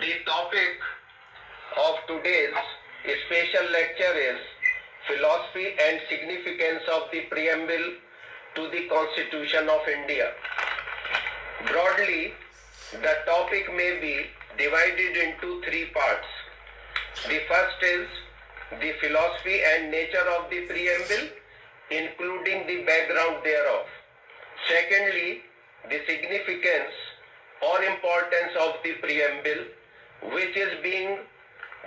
The topic of today's special lecture is Philosophy and Significance of the Preamble to the Constitution of India. Broadly, the topic may be divided into three parts. The first is the philosophy and nature of the preamble, including the background thereof. Secondly, the significance or importance of the preamble, which is being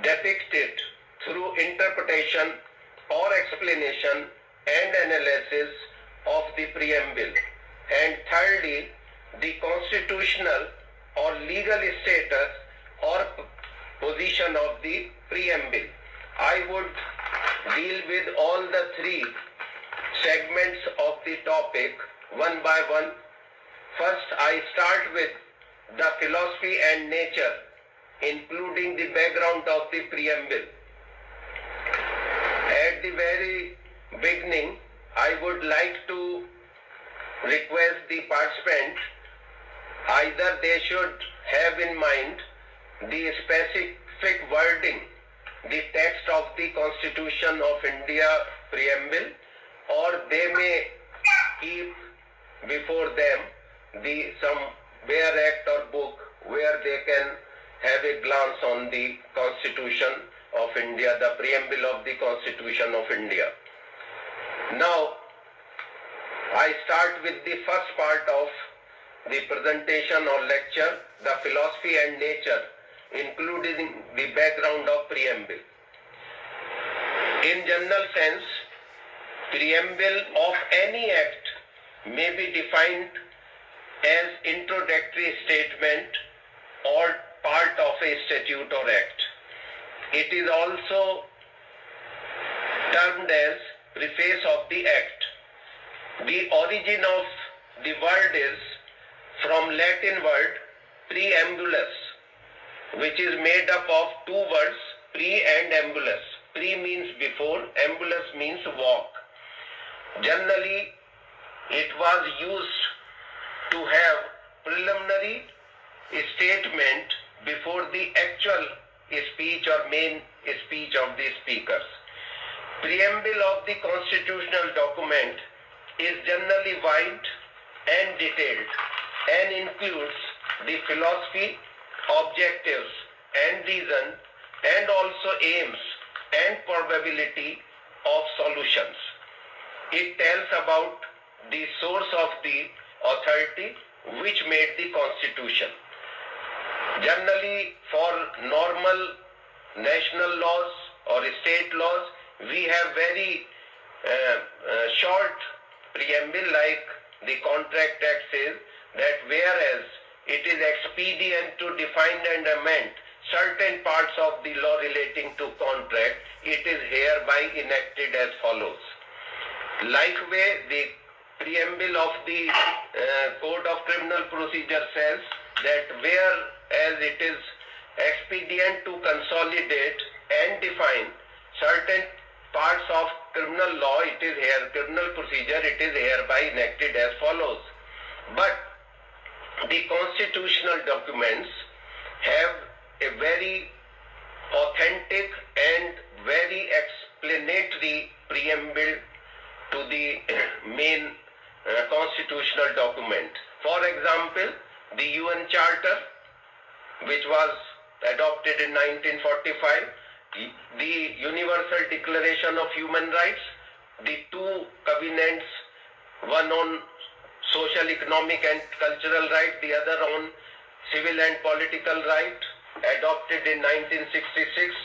depicted through interpretation or explanation and analysis of the preamble. And thirdly, the constitutional or legal status or position of the preamble. I would deal with all the three segments of the topic one by one. First, I start with the philosophy and nature, including the background of the preamble. At the very beginning, I would like to request the participant, either they should have in mind the specific wording, the text of the Constitution of India preamble, or they may keep before them some bare act or book where they can have a glance on the Constitution of India, the preamble of the Constitution of India. Now, I start with the first part of the presentation or lecture, the philosophy and nature, including the background of preamble. In general sense, preamble of any act may be defined as introductory statement or part of a statute or act. It is also termed as preface of the act. The origin of the word is from Latin word preambulus, which is made up of two words, pre and ambulus. Pre means before, ambulus means walk. Generally, it was used to have preliminary statement before the actual speech or main speech of the speakers. Preamble of the constitutional document is generally wide and detailed and includes the philosophy, objectives and reason, and also aims and probability of solutions. It tells about the source of the authority which made the Constitution. Generally, for normal national laws or state laws, we have very short preamble, like the Contract Act says that whereas it is expedient to define and amend certain parts of the law relating to contract, it is hereby enacted as follows. Likewise, the preamble of the Code of Criminal Procedure says that whereas it is expedient to consolidate and define certain parts of criminal law, criminal procedure, it is hereby enacted as follows. But the constitutional documents have a very authentic and very explanatory preamble to the main constitutional document. For example, the UN Charter, which was adopted in 1945, the Universal Declaration of Human Rights, the two covenants, one on social, economic and cultural right, the other on civil and political right, adopted in 1966,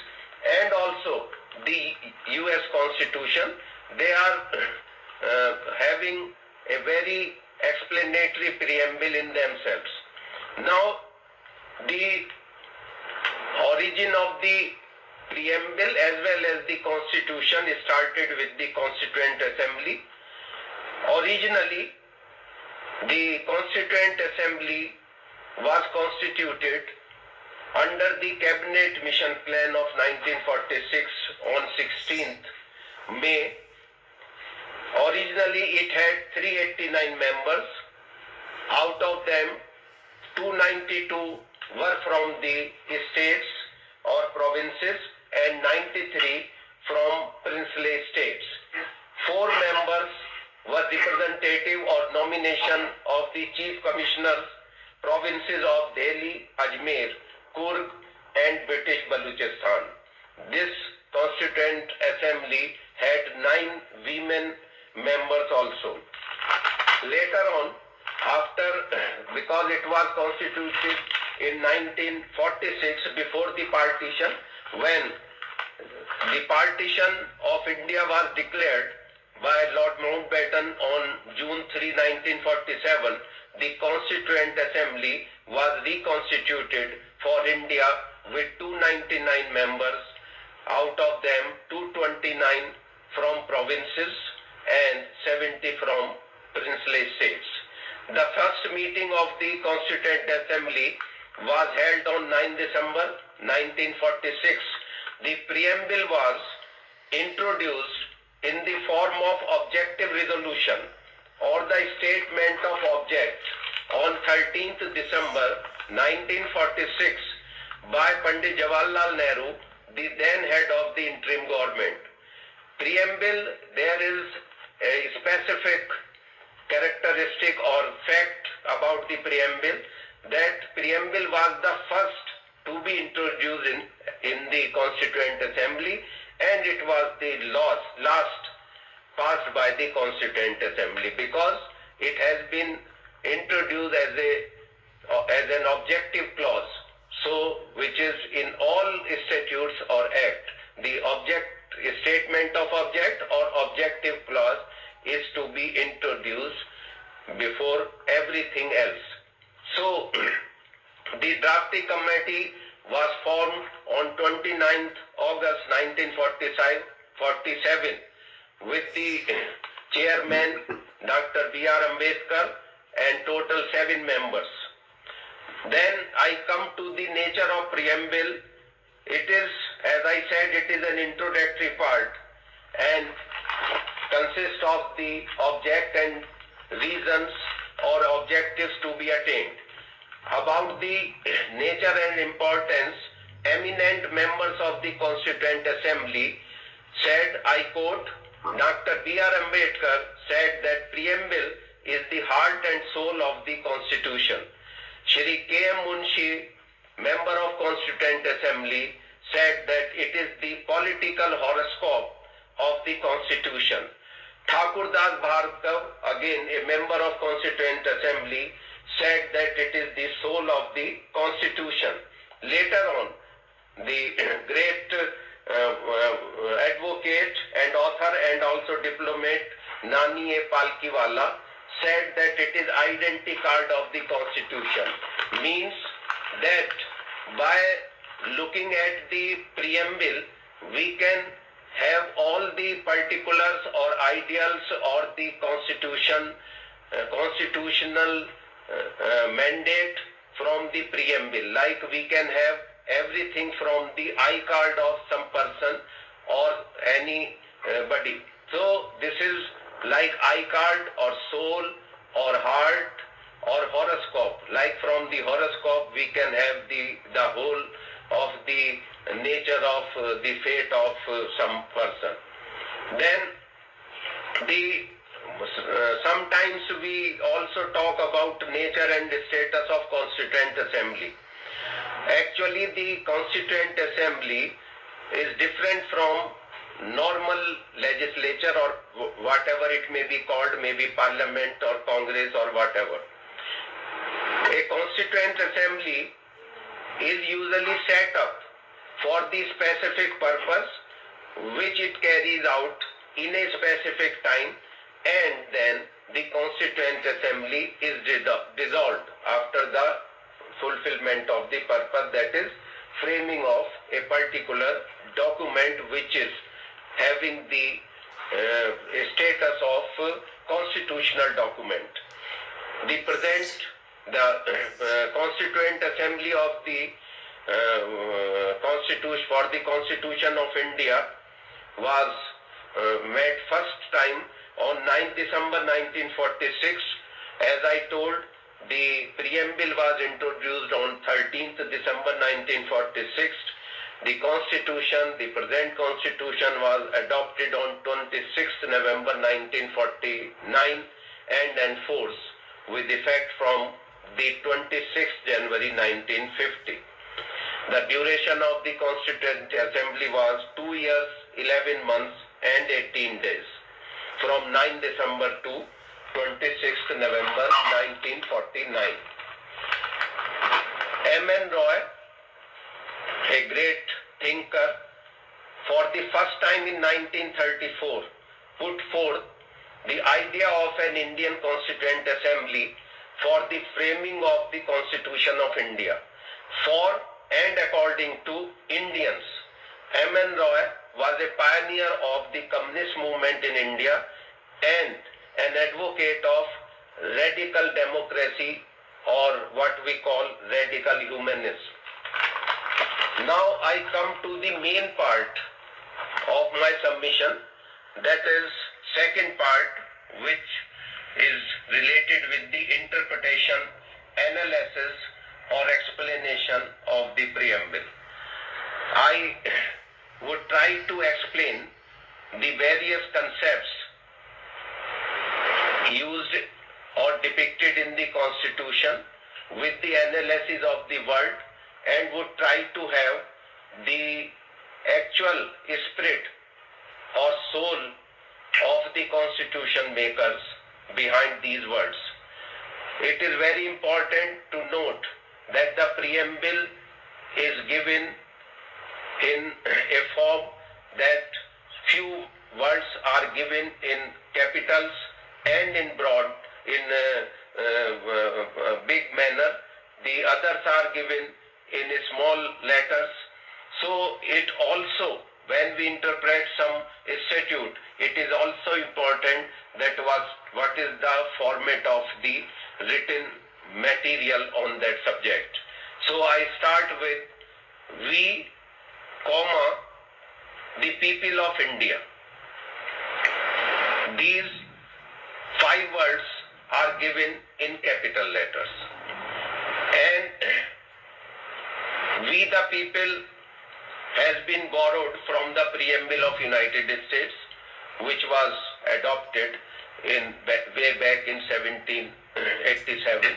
and also the US Constitution. They are having a very explanatory preamble in themselves. Now, the origin of the preamble as well as the Constitution started with the Constituent Assembly. Originally, the Constituent Assembly was constituted under the Cabinet Mission Plan of 1946 on 16th May. Originally, it had 389 members. Out of them, 292 were from the states or provinces and 93 from princely states. 4 members were representative or nomination of the chief commissioners, provinces of Delhi, Ajmer, Coorg and British Baluchistan. This Constituent Assembly had 9 women members also. Later on, because it was constituted in 1946 before the partition, when the partition of India was declared by Lord Mountbatten on June 3, 1947, the Constituent Assembly was reconstituted for India with 299 members, out of them 229 from provinces and 70 from princely states. The first meeting of the Constituent Assembly was held on 9 December 1946. The preamble was introduced in the form of objective resolution or the statement of object on 13th December 1946 by Pandit Jawaharlal Nehru, the then head of the interim government. Preamble, there is a specific characteristic or fact about the preamble, that preamble was the first to be introduced in the Constituent Assembly, and it was the last passed by the Constituent Assembly, because it has been introduced as an objective clause, so which is in all statutes or act. The statement of object or objective clause is to be introduced before everything else. So the drafting committee was formed on 29th August 1947 with the chairman Dr. B.R. Ambedkar and total 7 members. Then I come to the nature of preamble. It is, as I said, it is an introductory part and consists of the object and reasons or objectives to be attained. About the nature and importance, eminent members of the Constituent Assembly said, I quote, Dr. B.R. Ambedkar said that preamble is the heart and soul of the Constitution. Shri K.M. Munshi, member of Constituent Assembly, said that it is the political horoscope of the Constitution. Thakur Das Bhargav, again a member of Constituent Assembly, said that it is the soul of the Constitution. Later on, the great advocate and author and also diplomat Nani A. Palkiwala said that it is identity card of the Constitution. Means that by looking at the preamble, we can have all the particulars or ideals or the constitutional mandate from the preamble. Like we can have everything from the eye card of some person or anybody. So this is like eye card or soul or heart or horoscope. Like from the horoscope we can have the whole of the nature of the fate of some person. Then sometimes we also talk about nature and the status of Constituent Assembly. Actually, the Constituent Assembly is different from normal legislature or whatever it may be called, maybe parliament or congress or whatever. A Constituent Assembly is usually set up for the specific purpose which it carries out in a specific time, and then the Constituent Assembly is dissolved after the fulfillment of the purpose, that is framing of a particular document which is having the status of constitutional document. The Constituent Assembly of the Constitution of India was met first time on 9 December 1946. As I told, the preamble was introduced on 13 13th December 1946. The present constitution was adopted on 26th November 1949 and enforced with effect from the 26th January 1950. The duration of the Constituent Assembly was 2 years, 11 months and 18 days, from 9 December to 26th November 1949. M.N. Roy, a great thinker, for the first time in 1934 put forth the idea of an Indian Constituent Assembly for the framing of the Constitution of India. For and according to Indians, M.N. Roy was a pioneer of the communist movement in India and an advocate of radical democracy, or what we call radical humanism. Now I come to the main part of my submission, that is second part, which is related with the interpretation, analysis or explanation of the preamble. I would try to explain the various concepts used or depicted in the Constitution with the analysis of the word, and would try to have the actual spirit or soul of the Constitution makers behind these words. It is very important to note that the preamble is given in a form that few words are given in capitals and in broad, in a big manner. The others are given in small letters. So it also, when we interpret some statute, it is also important that what is the format of the written material on that subject. So I start with we, the people of India. These 5 words are given in capital letters. And we the people has been borrowed from the preamble of United States, which was adopted way back in 1787.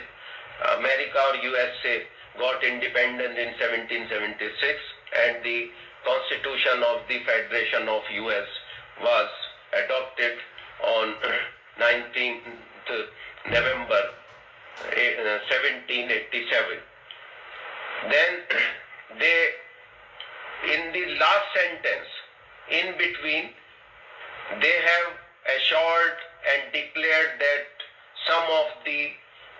America or USA got independent in 1776, and the Constitution of the Federation of US was adopted on 19th November 1787. Then in the last sentence, in between, they have assured and declared that some of the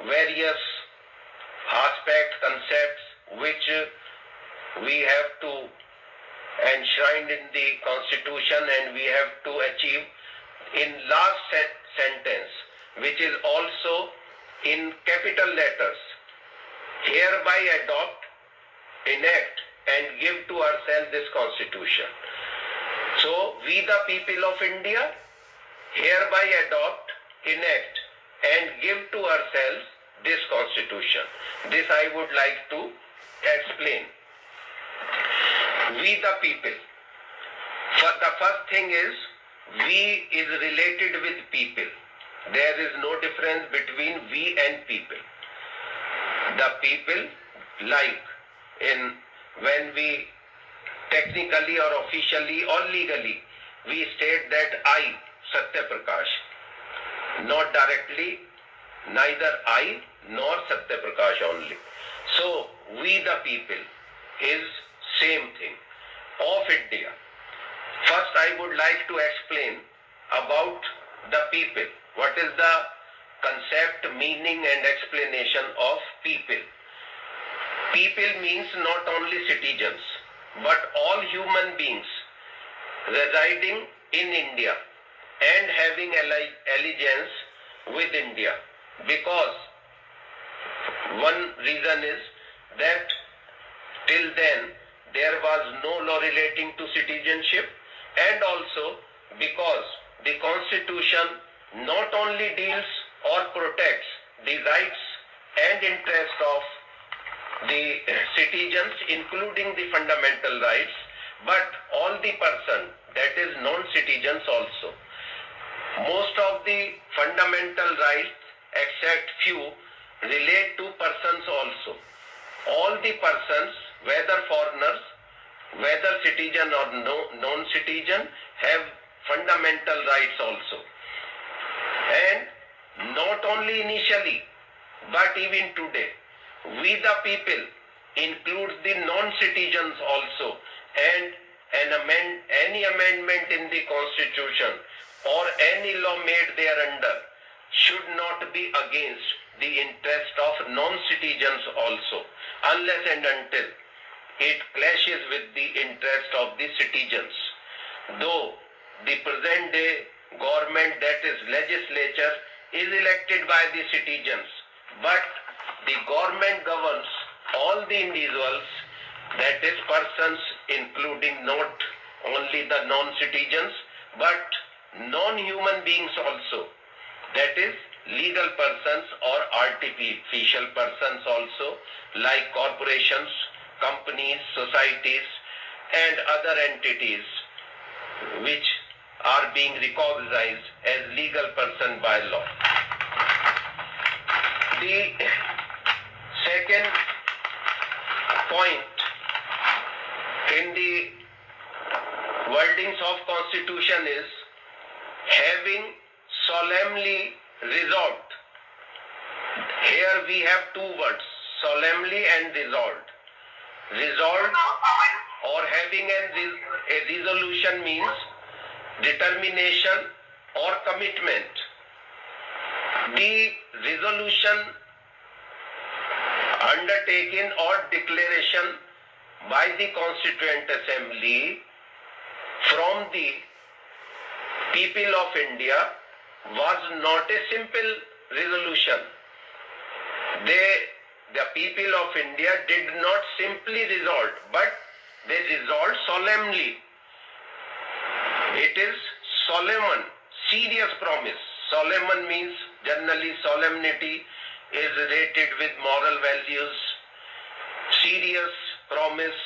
various aspects, concepts which we have to enshrine in the Constitution and we have to achieve, in last sentence, which is also in capital letters, hereby adopt, enact and give to ourselves this Constitution. So we the people of India hereby adopt, enact and give to ourselves this Constitution. This I would like to explain. We the people. The first thing is, we is related with people. There is no difference between we and people. The people, like when we technically or officially or legally, we state that I, Satya Prakash, not directly, neither I nor Satya Prakash only. So we the people is same thing of India. First I would like to explain about the people. What is the concept, meaning and explanation of people? People means not only citizens, but all human beings residing in India and having allegiance with India. Because one reason is that till then there was no law relating to citizenship, and also because the Constitution not only deals or protects the rights and interests of the citizens, including the fundamental rights, but all the person, that is non-citizens also. Most of the fundamental rights, except few, relate to persons also. All the persons, whether foreigners, whether citizen or non-citizen, have fundamental rights also. And not only initially, but even today, we the people includes the non-citizens also, and any amendment in the constitution or any law made thereunder should not be against the interest of non-citizens also, unless and until it clashes with the interest of the citizens. Though the present day government, that is legislature, is elected by the citizens, but the government governs all the individuals, that is persons, including not only the non-citizens but non-human beings also, that is legal persons or artificial persons also, like corporations, companies, societies and other entities which are being recognized as legal person by law. The second point in the wordings of constitution is having solemnly resolved. Here we have two words, solemnly and resolved. Resolved or having a resolution means determination or commitment. The resolution undertaken or declaration by the Constituent Assembly from the people of India was not a simple resolution. The people of India did not simply resolve, but they resolved solemnly. It is solemn, serious promise. Solemn means generally solemnity is related with moral values, serious promise,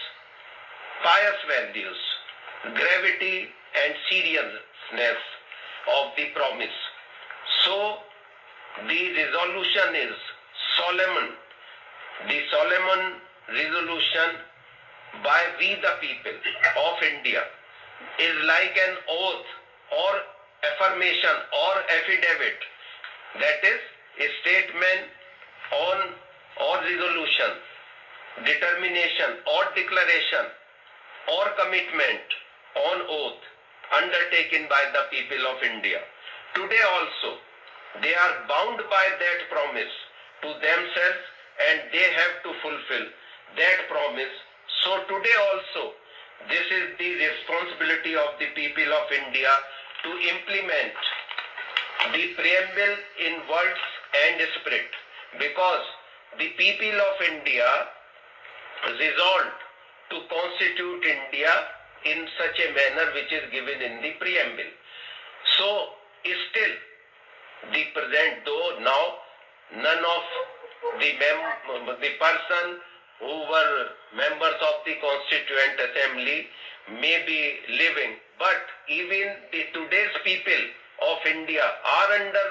pious values, gravity and seriousness of the promise. So the resolution is solemn. The solemn resolution by we the people of India is like an oath or affirmation or affidavit, that is a statement on or resolution, determination or declaration or commitment on oath undertaken by the people of India. Today also they are bound by that promise to themselves and they have to fulfill that promise. So today also this is the responsibility of the people of India to implement the preamble in words and spirit, because the people of India resolved to constitute India in such a manner which is given in the preamble. So still the present, though now none of the person who were members of the Constituent Assembly may be living, but even the today's people of India are under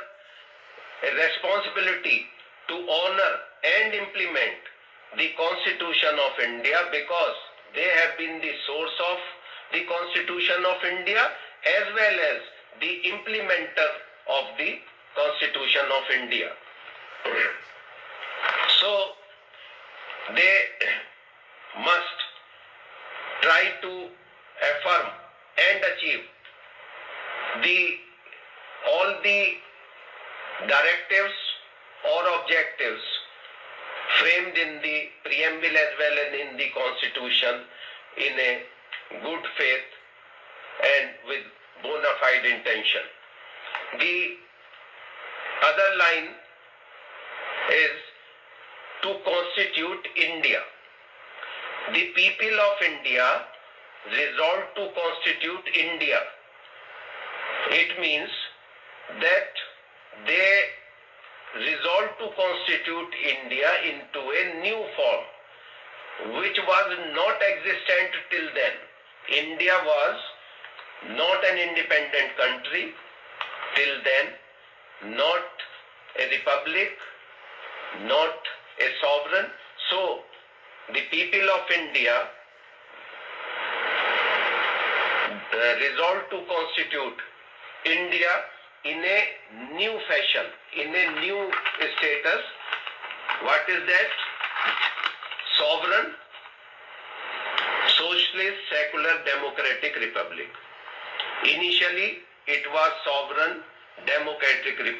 a responsibility to honor and implement the Constitution of India, because they have been the source of the Constitution of India as well as the implementer of the Constitution of India. So they must try to affirm and achieve all the directives or objectives framed in the preamble as well as in the Constitution in a good faith and with bona fide intention. The other line is to constitute India. The people of India resolved to constitute India. It means that they resolved to constitute India into a new form, which was not existent till then. India was not an independent country till then, not a republic, not a sovereign. So the people of India resolved to constitute India in a new fashion, in a new status. What is that? Sovereign, socialist, secular, democratic republic. Initially, it was sovereign, democratic republic.